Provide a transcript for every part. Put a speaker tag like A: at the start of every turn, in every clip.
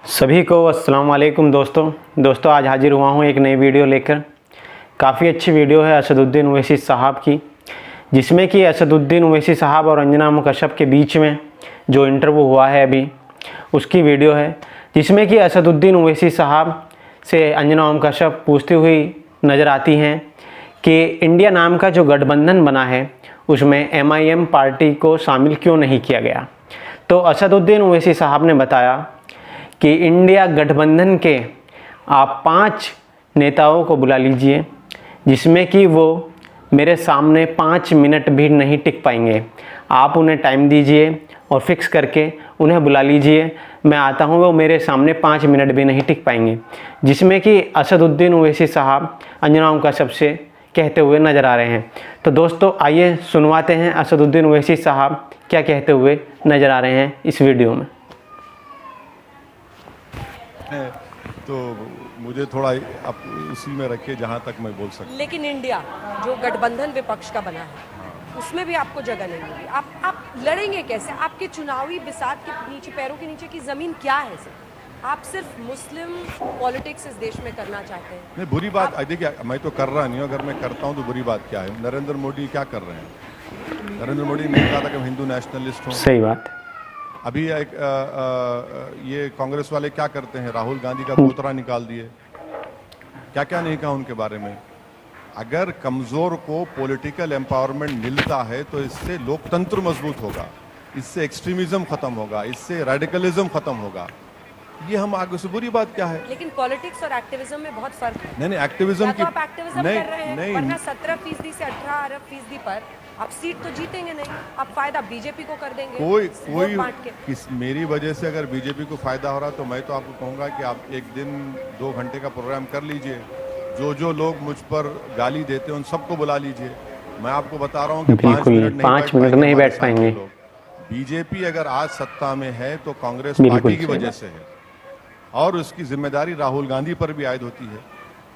A: सभी को अस्सलाम वालेकुम दोस्तों आज हाजिर हुआ हूँ एक नई वीडियो लेकर। काफ़ी अच्छी वीडियो है असदुद्दीन ओवैसी साहब की, जिसमें कि असदुद्दीन ओवैसी साहब और अंजना मुकर्रम के बीच में जो इंटरव्यू हुआ है अभी उसकी वीडियो है, जिसमें कि असदुद्दीन ओवैसी साहब से अंजना मुकर्रम पूछती हुई नज़र आती हैं कि इंडिया नाम का जो गठबंधन बना है उसमें MIM पार्टी को शामिल क्यों नहीं किया गया। तो असदुद्दीन ओवैसी साहब ने बताया कि इंडिया गठबंधन के आप 5 नेताओं को बुला लीजिए, जिसमें कि वो मेरे सामने 5 मिनट भी नहीं टिक पाएंगे। आप उन्हें टाइम दीजिए और फिक्स करके उन्हें बुला लीजिए, मैं आता हूँ, वो मेरे सामने 5 मिनट भी नहीं टिक पाएंगे। जिसमें कि असदुद्दीन ओवैसी साहब अंजना मुकर्रम से कहते हुए नज़र आ रहे हैं। तो दोस्तों आइए सुनवाते हैं असदुद्दीन ओवैसी साहब क्या कहते हुए नज़र आ रहे हैं इस वीडियो में।
B: तो मुझे थोड़ा आप उसी में रखिए जहाँ तक मैं बोल सकता।
C: लेकिन इंडिया जो गठबंधन विपक्ष का बना है उसमें भी आपको जगह नहीं मिली। आप लड़ेंगे कैसे? आपके चुनावी बिसात के नीचे, पैरों के नीचे की जमीन क्या है सर? आप सिर्फ मुस्लिम पॉलिटिक्स इस देश में करना चाहते हैं।
B: नहीं, बुरी बात देखिए, मैं तो कर रहा नहीं हूँ। अगर मैं करता हूँ तो बुरी बात क्या है? नरेंद्र मोदी क्या कर रहे हैं? नरेंद्र मोदी ने कहा था कि हम हिंदू नेशनलिस्ट हों।
A: सही बात।
B: अभी एक ये कांग्रेस वाले क्या करते हैं? राहुल गांधी का पोतरा निकाल दिए। क्या क्या नहीं कहा उनके बारे में। अगर कमजोर को पॉलिटिकल एम्पावरमेंट मिलता है तो इससे लोकतंत्र मजबूत होगा, इससे एक्सट्रीमिज्म खत्म होगा, इससे रेडिकलिज्म खत्म होगा। ये हम आगे से बुरी बात क्या है?
C: लेकिन पॉलिटिक्स और एक्टिविज्म में बहुत फर्क है।
B: नहीं, एक्टिविज्म की
C: तो आप एक्टिविज्म कर रहे हैं, वरना 17% से 18% पर आप सीट तो जीतेंगे नहीं। आप फायदा बीजेपी को कर देंगे।
B: कोई मेरी वजह से अगर बीजेपी को फायदा हो रहा तो मैं तो आपको कहूंगा कि आप एक दिन 2 घंटे का प्रोग्राम कर लीजिए। जो लोग मुझ पर गाली देते हैं उन सबको बुला लीजिए। मैं आपको बता रहा हूँ कि 5 मिनट नहीं बैठ पाएंगे। बीजेपी अगर आज सत्ता में है तो कांग्रेस पार्टी की वजह से है, और उसकी जिम्मेदारी राहुल गांधी पर भी आयद होती है।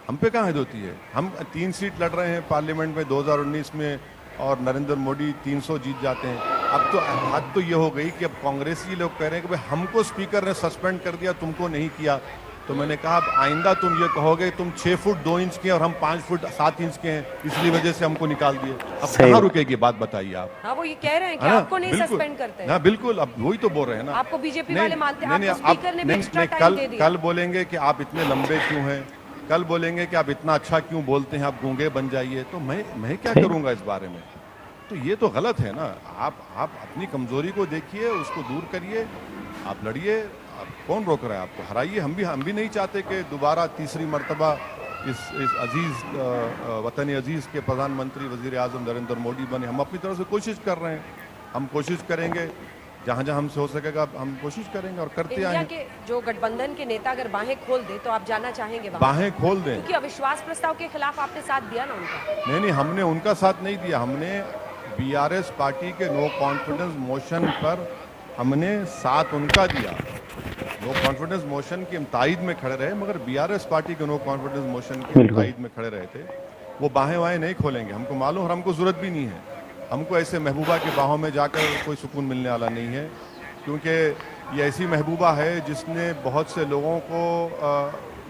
B: हम पे कहाँ आयद होती है? हम 3 सीट लड़ रहे हैं पार्लियामेंट में 2019 में, और नरेंद्र मोदी 300 जीत जाते हैं। अब तो हद तो ये हो गई कि अब कांग्रेसी लोग कह रहे हैं कि भाई हमको स्पीकर ने सस्पेंड कर दिया, तुमको नहीं किया। तो मैंने कहा अब आइंदा तुम ये कहोगे तुम 6 फुट 2 इंच के और हम 5 फुट 7 इंच के हैं, इसलिए वजह से हमको निकाल दिए। अब कहाँ रुकेगी बात, बताइए आप।
C: हाँ, वो ये कह रहे हैं कि आपको नहीं सस्पेंड करते हैं।
B: हाँ बिल्कुल, अब वही तो बोल रहे हैं ना।
C: आपको बीजेपी वाले मानते हैं, आपको स्पीकर ने भी एक्स्ट्रा टाइम दे दिया।
B: कल बोलेंगे कि आप इतने लंबे क्यों हैं, कल बोलेंगे कि आप इतना अच्छा क्यों बोलते हैं, आप गूंगे बन जाइए। तो मैं क्या करूंगा इस बारे में? तो ये तो गलत है ना। आप अपनी कमजोरी को देखिए, उसको दूर करिए, आप लड़िए। कौन रोक रहा है आपको? हराइए। हम भी नहीं चाहते कि दोबारा तीसरी मर्तबा इस अजीज वतन अजीज के प्रधानमंत्री वजीर आजम नरेंद्र मोदी बने। हम अपनी तरफ से कोशिश कर रहे हैं, हम कोशिश करेंगे, जहाँ जहाँ हमसे हो सकेगा हम कोशिश करेंगे और करते आएंगे।
C: इंडिया के जो गठबंधन के नेता अगर बाहें खोल दे तो आप जाना चाहेंगे?
B: बाहें खोल दें,
C: क्योंकि अविश्वास प्रस्ताव के खिलाफ आपने साथ दिया ना उनका।
B: नहीं, हमने उनका साथ नहीं दिया। हमने BRS पार्टी के नो कॉन्फिडेंस मोशन पर हमने साथ उनका दिया। नो कॉन्फिडेंस मोशन की हम तायद में खड़े रहे, मगर BRS पार्टी के नो कॉन्फिडेंस मोशन की तायद में खड़े रहे थे। वो बाहें वाहें नहीं खोलेंगे, हमको मालूम, और हमको जरूरत भी नहीं है। हमको ऐसे महबूबा की बाहों में जाकर कोई सुकून मिलने वाला नहीं है, क्योंकि ये ऐसी महबूबा है जिसने बहुत से लोगों को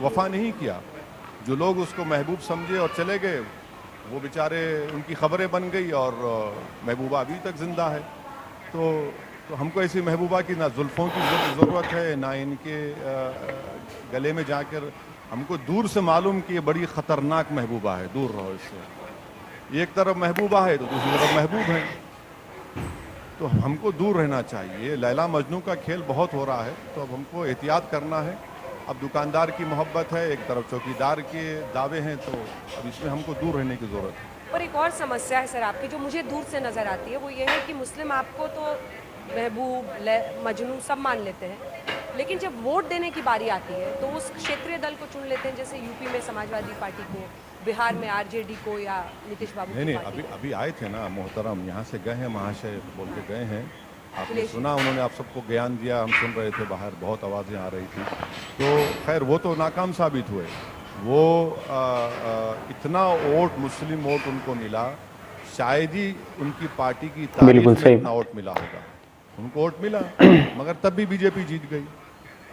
B: वफा नहीं किया। जो लोग उसको महबूब समझे और चले गए, वो बेचारे, उनकी खबरें बन गई और महबूबा अभी तक जिंदा है। तो हमको ऐसी महबूबा की ना जुल्फ़ों की ज़रूरत है, ना इनके गले में जाकर। हमको दूर से मालूम कि ये बड़ी ख़तरनाक महबूबा है, दूर रहो इससे। एक तरफ महबूबा है तो दूसरी तरफ महबूब है, तो हमको दूर रहना चाहिए। लैला मजनू का खेल बहुत हो रहा है, तो अब हमको एहतियात करना है। अब दुकानदार की मोहब्बत है, एक तरफ चौकीदार के दावे हैं, तो अब इसमें हमको दूर रहने की ज़रूरत है।
C: पर एक और समस्या है सर आपकी, जो मुझे दूर से नज़र आती है, वो ये है कि मुस्लिम आपको तो महबूब, मजनू सब मान लेते हैं, लेकिन जब वोट देने की बारी आती है तो उस क्षेत्रीय दल को चुन लेते हैं। जैसे यूपी में समाजवादी पार्टी को, बिहार में RJD को, या नीतीश बाबू की पार्टी को।
B: अभी आए थे ना मोहतरम, यहाँ से गए हैं, महाशय बोल के गए हैं। आपने सुना, उन्होंने आप सबको ज्ञान दिया, हम सुन रहे थे, बाहर बहुत आवाज़ें आ रही थी। तो खैर वो तो नाकाम साबित हुए। वो इतना वोट, मुस्लिम वोट उनको मिला, शायद ही उनकी पार्टी की तारीख में इतना वोट मिला होगा। उनको वोट मिला, मगर तब भी बीजेपी जीत गई।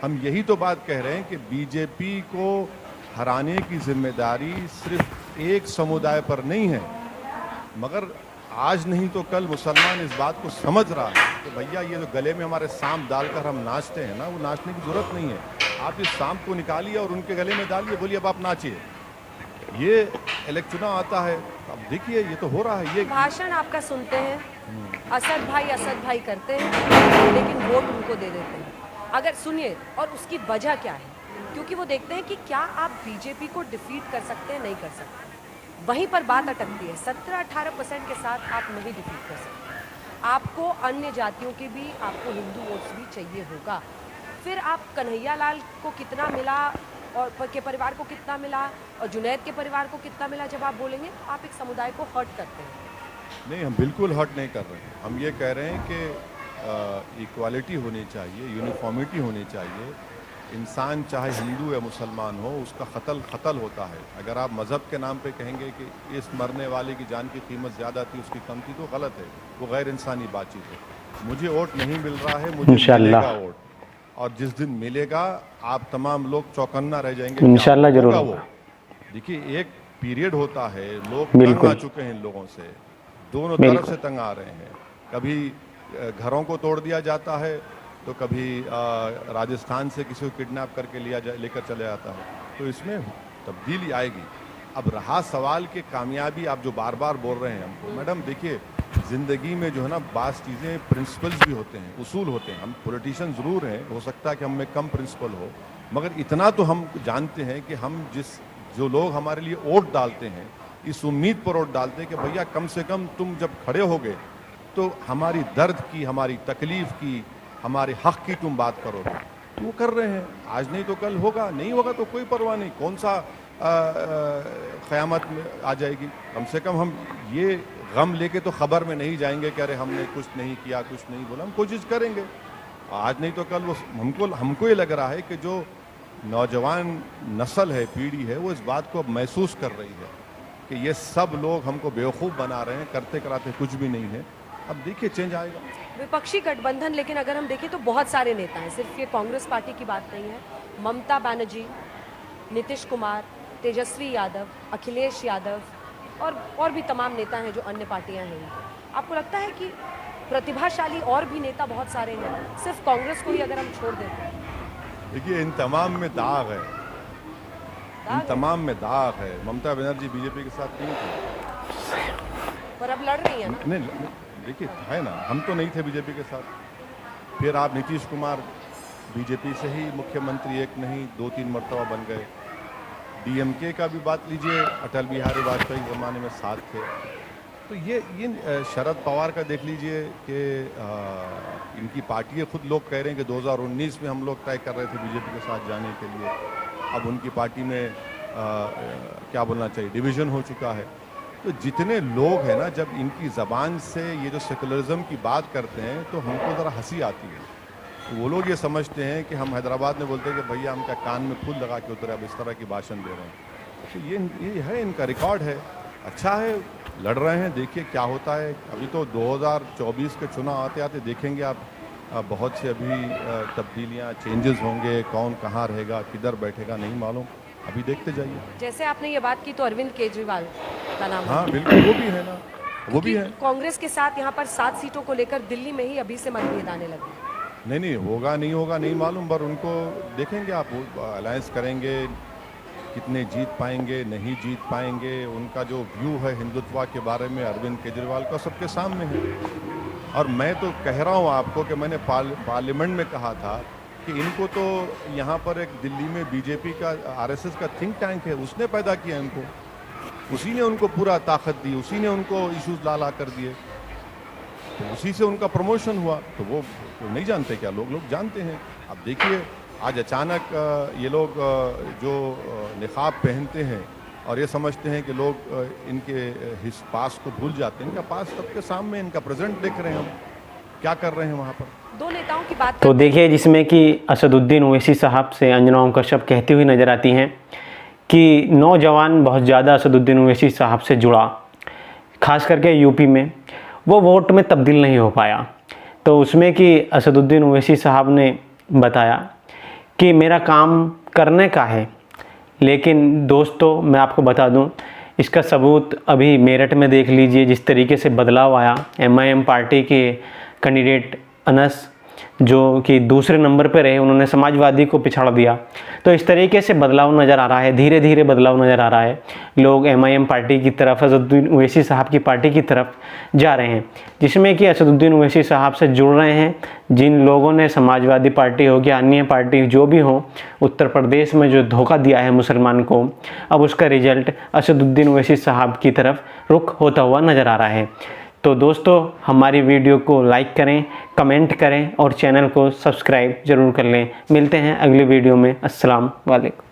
B: हम यही तो बात कह रहे हैं कि बीजेपी को हराने की जिम्मेदारी सिर्फ एक समुदाय पर नहीं है, मगर आज नहीं तो कल मुसलमान इस बात को समझ रहा है कि भैया ये जो गले में हमारे सांप डालकर हम नाचते हैं ना, वो नाचने की जरूरत नहीं है। आप इस सांप को निकालिए और उनके गले में डालिए, बोलिए अब आप नाचिए। ये इलेक्शन चुनाव आता है, अब देखिए ये तो हो रहा है। ये
C: भाषण आपका सुनते हैं, असद भाई करते हैं, लेकिन वोट उनको दे देते हैं। अगर सुनिए, और उसकी वजह क्या है, क्योंकि वो देखते हैं कि क्या आप बीजेपी को डिफीट कर सकते हैं, नहीं कर सकते। वहीं पर बात अटकती है। 17-18% के साथ आप नहीं डिफीट कर सकते। आपको अन्य जातियों के भी, आपको हिंदू वोट्स भी चाहिए होगा। फिर आप कन्हैया लाल को कितना मिला और के परिवार को कितना मिला और जुनैद के परिवार को कितना मिला, जब आप बोलेंगे तो आप एक समुदाय को हर्ट करते हैं।
B: नहीं, हम बिल्कुल हर्ट नहीं कर रहे हैं। हम ये कह रहे हैं कि इक्वालिटी होनी चाहिए, यूनिफॉर्मिटी होनी चाहिए। इंसान चाहे हिंदू या मुसलमान हो, उसका कत्ल होता है। अगर आप मज़हब के नाम पे कहेंगे कि इस मरने वाले की जान की कीमत ज़्यादा थी, उसकी कम थी, तो गलत है, वो गैर इंसानी बातचीत है। मुझे वोट नहीं मिल रहा है, मुझे मिलेगा वोट, और जिस दिन मिलेगा आप तमाम लोग चौकन्ना रह जाएंगे।
A: इंशाल्लाह जरूर होगा।
B: देखिए, एक पीरियड होता है, लोग तंग आ चुके हैं इन लोगों से, दोनों तरफ से तंग आ रहे हैं। कभी घरों को तोड़ दिया जाता है, तो कभी राजस्थान से किसी को किडनैप करके लेकर चले जाता है। तो इसमें तब्दीली आएगी। अब रहा सवाल कि कामयाबी, आप जो बार बार बोल रहे हैं हमको, मैडम देखिए, ज़िंदगी में जो है ना, बास चीज़ें प्रिंसिपल्स भी होते हैं, उसूल होते हैं। हम पॉलिटिशियन ज़रूर हैं, हो सकता है कि हम में कम प्रिंसिपल हो, मगर इतना तो हम जानते हैं कि हम जो लोग हमारे लिए वोट डालते हैं, इस उम्मीद पर वोट डालते हैं कि भैया कम से कम तुम जब खड़े होगे तो हमारी दर्द की, हमारी तकलीफ़ की, हमारे हक़ की तुम बात करोगे। वो कर रहे हैं। आज नहीं तो कल होगा, नहीं होगा तो कोई परवाह नहीं। कौन सा क़यामत में आ जाएगी। कम से कम हम ये गम लेके तो ख़बर में नहीं जाएंगे कि अरे हमने कुछ नहीं किया, कुछ नहीं बोला। हम कोशिश करेंगे, आज नहीं तो कल वो हमको ये लग रहा है कि जो नौजवान नस्ल है, पीढ़ी है, वो इस बात को अब महसूस कर रही है कि ये सब लोग हमको बेवकूफ़ बना रहे हैं, करते कराते कुछ भी नहीं है। अब देखिए चेंज आएगा।
C: विपक्षी गठबंधन, लेकिन अगर हम देखें तो बहुत सारे नेता हैं, सिर्फ ये कांग्रेस पार्टी की बात नहीं है। ममता बनर्जी, नीतीश कुमार, तेजस्वी यादव, अखिलेश यादव और भी तमाम नेता हैं जो अन्य पार्टियां हैं। आपको लगता है कि प्रतिभाशाली और भी नेता बहुत सारे हैं, सिर्फ कांग्रेस को ही अगर हम छोड़ देते हैं?
B: देखिए, इन तमाम में दाग है, इन तमाम में दाग है। ममता बनर्जी बीजेपी के साथ नहीं थी,
C: पर अब लड़ रही है ना।
B: नहीं, देखिए है ना, हम तो नहीं थे बीजेपी के साथ। फिर आप नीतीश कुमार बीजेपी से ही मुख्यमंत्री एक नहीं 2-3 मरतबा बन गए। डीएमके का भी बात लीजिए, अटल बिहारी वाजपेयी के ज़माने में साथ थे। तो ये शरद पवार का देख लीजिए कि इनकी पार्टी है, खुद लोग कह रहे हैं कि 2019 में हम लोग तय कर रहे थे बीजेपी के साथ जाने के लिए। अब उनकी पार्टी में क्या बोलना चाहिए, डिवीज़न हो चुका है। तो जितने लोग हैं ना, जब इनकी ज़बान से ये जो सेकुलरिज्म की बात करते हैं तो हमको ज़रा हंसी आती है। तो वो लोग ये समझते हैं कि हम हैदराबाद में बोलते हैं कि भैया हम क्या कान में फूल लगा के उतरे, अब इस तरह की भाषण दे रहे हैं। तो ये है, इनका रिकॉर्ड है, अच्छा है, लड़ रहे हैं। देखिए क्या होता है। अभी तो 2024 के चुनाव आते आते देखेंगे आप, बहुत से अभी तब्दीलियाँ, चेंजेस होंगे। कौन कहाँ रहेगा, किधर बैठेगा, नहीं मालूम। अभी देखते जाइए।
C: जैसे आपने ये बात की तो अरविंद केजरीवाल का नाम,
B: हाँ बिल्कुल, वो भी है ना, वो भी है।
C: कांग्रेस के साथ यहाँ पर 7 सीटों को लेकर दिल्ली में ही अभी से मतभेद आने लगे।
B: नहीं होगा, नहीं होगा, नहीं मालूम, पर उनको देखेंगे आप, अलायंस करेंगे, कितने जीत पाएंगे, नहीं जीत पाएंगे। उनका जो व्यू है हिंदुत्व के बारे में अरविंद केजरीवाल का सबके सामने है। और मैं तो कह रहा हूँ आपको कि मैंने पार्लियामेंट में कहा था कि इनको तो यहाँ पर एक दिल्ली में बीजेपी का, आरएसएस का थिंक टैंक है, उसने पैदा किया इनको, उसी ने उनको पूरा ताकत दी, उसी ने उनको इश्यूज ला कर दिए, तो उसी से उनका प्रमोशन हुआ। तो वो नहीं जानते क्या? लोग जानते हैं। अब देखिए, आज अचानक ये लोग जो निकाब पहनते हैं और ये समझते हैं कि लोग इनके पास को भूल जाते हैं। इनका पास सबके सामने, इनका प्रेजेंट देख रहे हैं हम क्या कर रहे हैं वहाँ पर।
C: दो नेताओं की बात
A: तो देखिए, जिसमें कि असदुद्दीन ओवैसी साहब से अंजना कश्यप कहती हुई नज़र आती हैं कि नौजवान बहुत ज़्यादा असदुद्दीन ओवैसी साहब से जुड़ा, खास करके यूपी में वो वोट में तब्दील नहीं हो पाया। तो उसमें कि असदुद्दीन ओवैसी साहब ने बताया कि मेरा काम करने का है। लेकिन दोस्तों मैं आपको बता दूं, इसका सबूत अभी मेरठ में देख लीजिए, जिस तरीके से बदलाव आया। MIM पार्टी के कैंडिडेट अनस जो कि दूसरे नंबर पर रहे, उन्होंने समाजवादी को पिछाड़ दिया। तो इस तरीके से बदलाव नज़र आ रहा है, धीरे धीरे बदलाव नज़र आ रहा है। लोग MIM पार्टी की तरफ, असदुद्दीन ओवैसी साहब की पार्टी की तरफ जा रहे हैं, जिसमें कि असदुद्दीन ओवैसी साहब से जुड़ रहे हैं जिन लोगों ने समाजवादी पार्टी हो या अन्य पार्टी जो भी हो, उत्तर प्रदेश में जो धोखा दिया है मुसलमान को, अब उसका रिजल्ट असदुद्दीन ओवैसी साहब की तरफ रुख होता हुआ नज़र आ रहा है। तो दोस्तों हमारी वीडियो को लाइक करें, कमेंट करें और चैनल को सब्सक्राइब ज़रूर कर लें। मिलते हैं अगली वीडियो में। अस्सलाम वालेकुम।